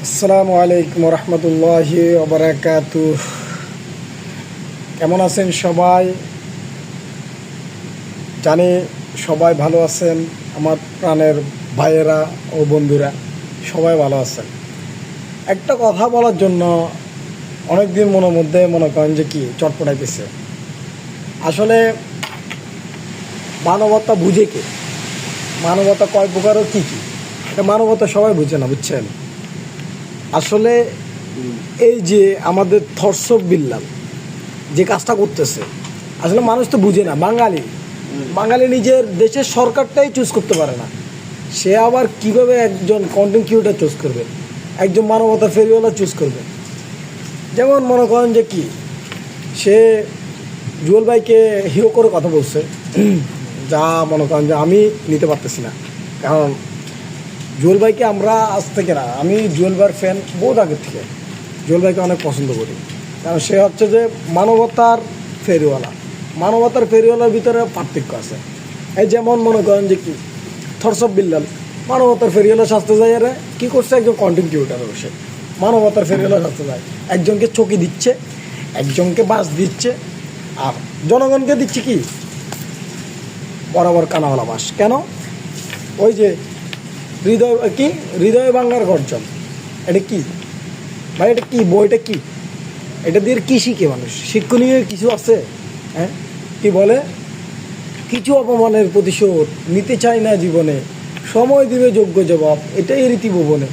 আসসালামু আলাইকুম রহমতুল্লাহি ওবারাকাতুহ। কেমন আছেন সবাই? জানি সবাই ভালো আছেন। আমার প্রাণের ভাইয়েরা ও বন্ধুরা সবাই ভালো আছেন। একটা কথা বলার জন্য অনেকদিন মনের মধ্যে মনে করেন যে কি চটপটাইতেছে। আসলে মানবতা বুঝে কে? মানবতা কয় প্রকার ও কী কী? এটা মানবতা সবাই বুঝে না, বুঝছেন? আসলে এই যে আমাদের থরসব বিল্লাল যে কাজটা করতেছে, আসলে মানুষ তো বুঝে না। বাঙালি নিজের দেশের সরকারটাই চুজ করতে পারে না, সে আবার কিভাবে একজন কন্টেন্ট ক্রিয়েটর চুজ করবে, একজন মানবতা ফেরিওয়ালা চুজ করবে? যেমন মনে করেন যে কি, সে জুয়েল ভাইকে হিরো করে কথা বলছে, যা মনে করেন যে আমি নিতে পারতেছি না। কারণ জুয়েল ভাইকে আমরা আজ থেকে না, আমি জুয়েল ভাইয়ের ফ্যান বহুত আগের থেকে। জুয়েল ভাইকে অনেক পছন্দ করি, কারণ সে হচ্ছে যে মানবতার ফেরিওয়ালা। মানবতার ফেরিওয়ালার ভিতরে পার্থক্য আছে। এই যেমন মনে করেন যে কি, থরসব বিল্লাল মানবতার ফেরিওয়ালা শাস্তে যায়, এরা কী করছে? একজন কন্টেন্ট ক্রিয়েটার বসে মানবতার ফেরিওয়ালা শাস্তে যায়, একজনকে চকি দিচ্ছে, একজনকে বাস দিচ্ছে, আর জনগণকে দিচ্ছে কি বরাবর কানাওয়ালা বাস। কেন? ওই যে হৃদয় বাংলার গর্জন, এটা কি ভাই? এটা কি বইটা? কি এটা দিয়ে কি শিখে মানুষ? শিক্ষণীয় কিছু আছে? হ্যাঁ, কি বলে? কিছু অপমানের প্রতিশোধ নিতে চাই না জীবনে, সময় দিবে যোগ্য জবাব, এটাই রীতি ভুবনে।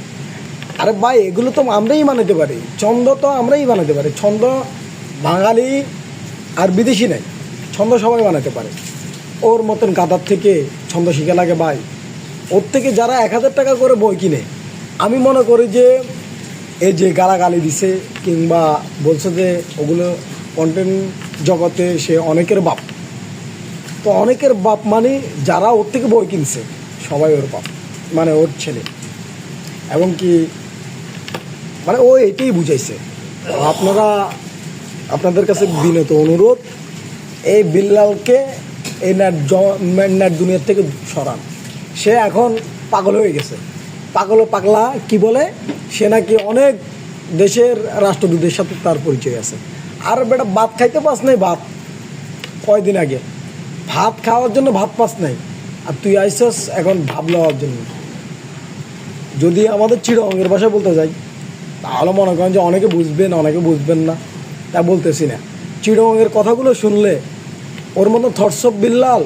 আরে ভাই, এগুলো তো আমরাই বানাতে পারি, ছন্দ তো আমরাই বানাতে পারি। ছন্দ বাঙালি আর বিদেশি নেই, ছন্দ সবাই বানাতে পারে। ওর মতন গাদার থেকে ছন্দ শিখে লাগে ভাই। ওর থেকে যারা 1000 টাকা করে বই কিনে, আমি মনে করি যে এই যে গালাগালি দিছে কিংবা বলছে যে ওগুলো কন্টেন্ট জগতে সে অনেকের বাপ, তো অনেকের বাপ মানে যারা ওর থেকে বই কিনছে সবাই ওর বাপ, মানে ওর ছেলে। এবং কি মানে ও এটাই বুঝাইছে। আপনাদের কাছে বিনত অনুরোধ, এই বিল্লালকে এই নেট দুনিয়ার থেকে সরান। সে এখন পাগল হয়ে গেছে। পাগলা কি বলে, সে নাকি অনেক দেশের রাষ্ট্রদূতের সাথে তার পরিচয় আছে। আর বেটা ভাত খাইতে পাস নাই, ভাত কয়দিন আগে ভাত খাওয়ার জন্য ভাত পাস নাই, আর তুই আইসস এখন ভাব লওয়ার জন্য। যদি আমাদের চিড়ংয়ের ভাষায় বলতে যাই, তাহলে মনে করেন যে অনেকে বুঝবেন, অনেকে বুঝবেন না, তা বলতেছি না। চিড়ংয়ের কথাগুলো শুনলে ওর মতো থরসব বিল্লাল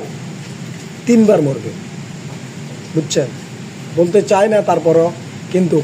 3 বার মরবে, বুঝছেন? বলতে চাই না তারপরও, কিন্তু